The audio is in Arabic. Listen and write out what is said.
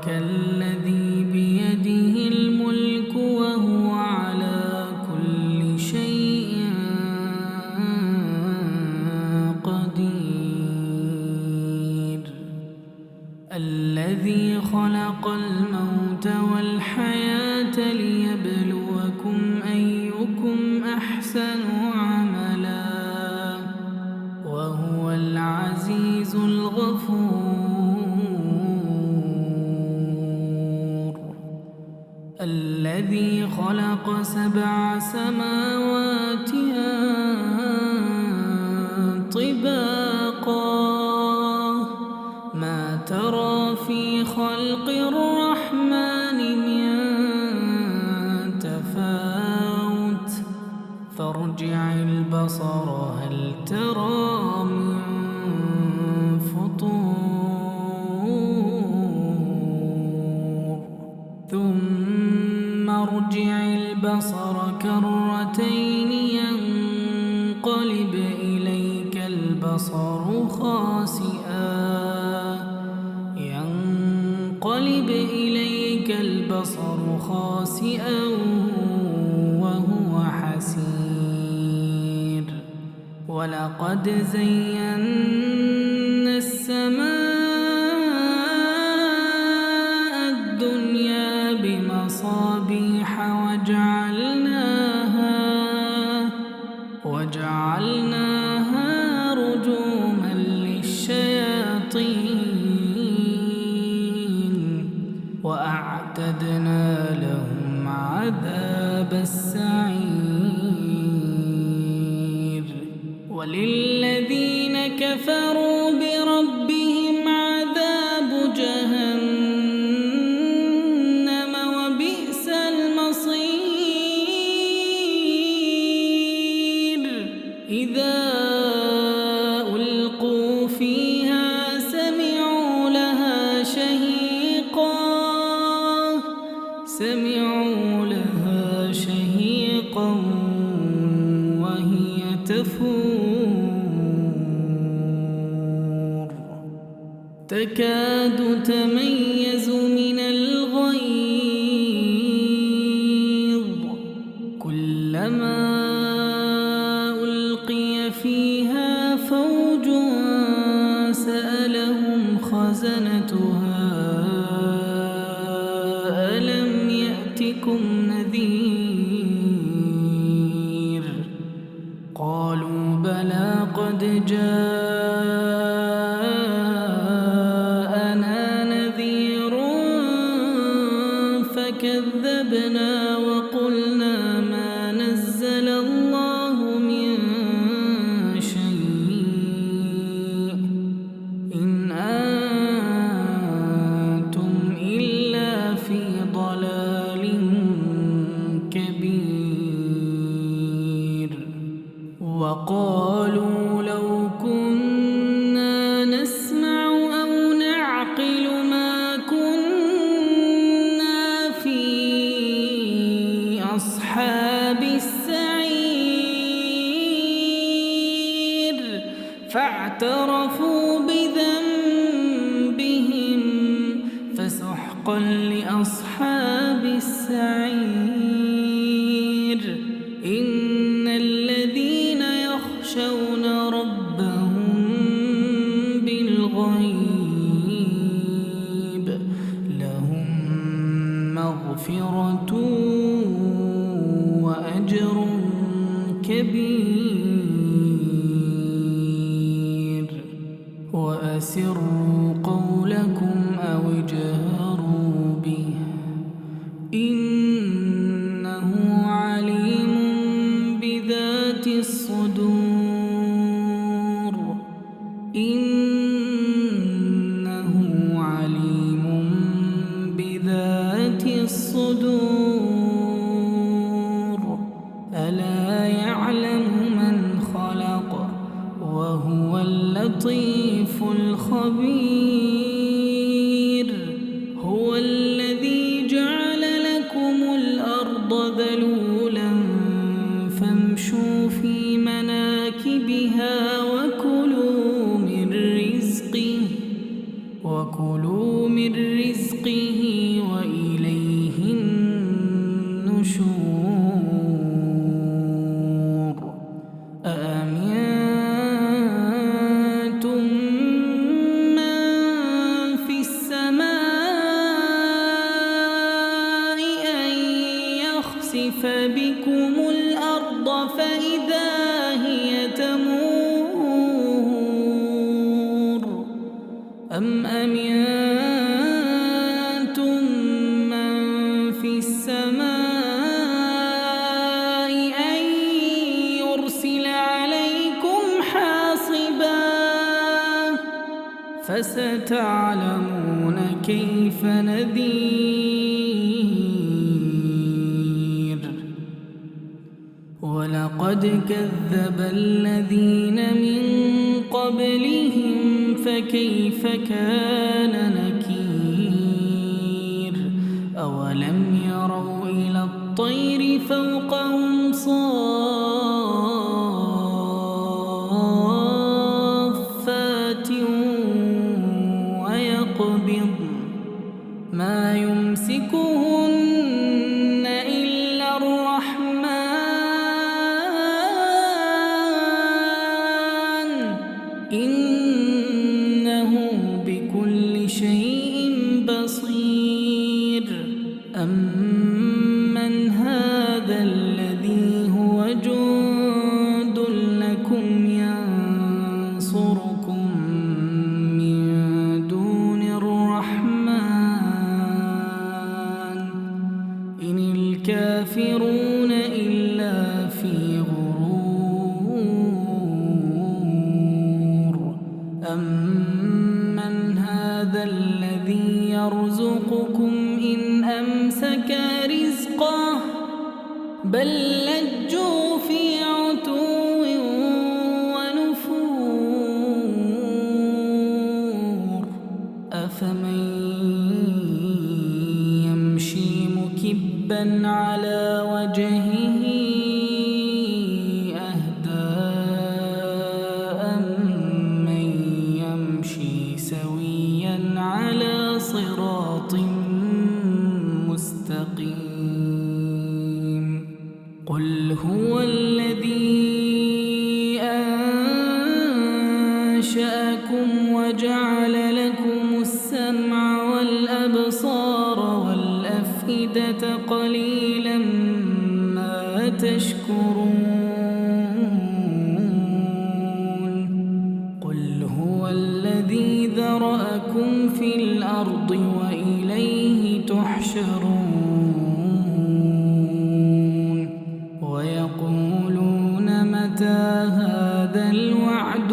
تبارك الذي بيده الملك وهو على كل شيء قدير. الذي خلق الموت والحياة ليبلوكم أيكم أحسن عملا وهو العزيز الغفور. الذي خلق 7 سماوات طباقا ما ترى في خلق الرحمن من تفاوت فارجع البصر هل ترى من فطور ثم ارجع البصر كرتين ينقلب إليك البصر خاسئا وهو حسير. ولقد زينا السماء الدنيا بمصابيح وجعلناها رجوما للشياطين وأعتدنا لهم عذاب السعير. وللذين كفروا بربهم عذاب جهنم وبئس المصير. إذا ألقوا فيها سمعوا لها شهيقا وهي تفور تكاد تميز من الغيظ كلما ألقي فيها فوج سألهم خزنتها ألم يأتكم نذير قالوا بلى قد جاءنا نذير فكذبنا وقلنا ما نزل الله من شيء إن أنتم إلا في ضلال كبير. وقالوا لو كنا نسمع أو نعقل ما كنا في أصحاب السعير فاعترفوا بذنبهم فسحقا لأصحاب السعير. إن الذين يخشون ربهم بالغيب لهم مغفرة وأجر كبير. وأسروا قولكم أو اجهروا به إنه عليم بذات الصدور. إنه عليم بذات الصدور. ألا يعلم من خلق وهو اللطيف الخبير. هو الذي جعل لكم الأرض ذلولا فامشوا في مناكبها وكلوا من رزقه فإذا هي تمور أم أمنتم من في السماء أن يرسل عليكم حاصبا فستعلمون كيف نذير ولقد كذب الذين من قبلهم فكيف كان نكير أولم يروا إلى الطير فوقهم صافات ويقبض ما يمسكهن إلا الرحمن إنه بكل شيء بصير أمن هذا الذي هو جند لكم ينصركم من دون الرحمن إن الكافرون إلا في غرور أمن هذا الذي يرزقكم إن أمسك رزقه بل لجوا في عتو ونفور أفمن يمشي مكبا على وجهه أهدى أمن يمشي سويا على صراط مستقيم قل هو الذي أنشأكم وجعل لكم السمع والأبصار والأفئدة قليلا ما تشكرون قل هو الذي ذرأكم في الأرض وإليه تحشرون ويقولون متى هذا الوعد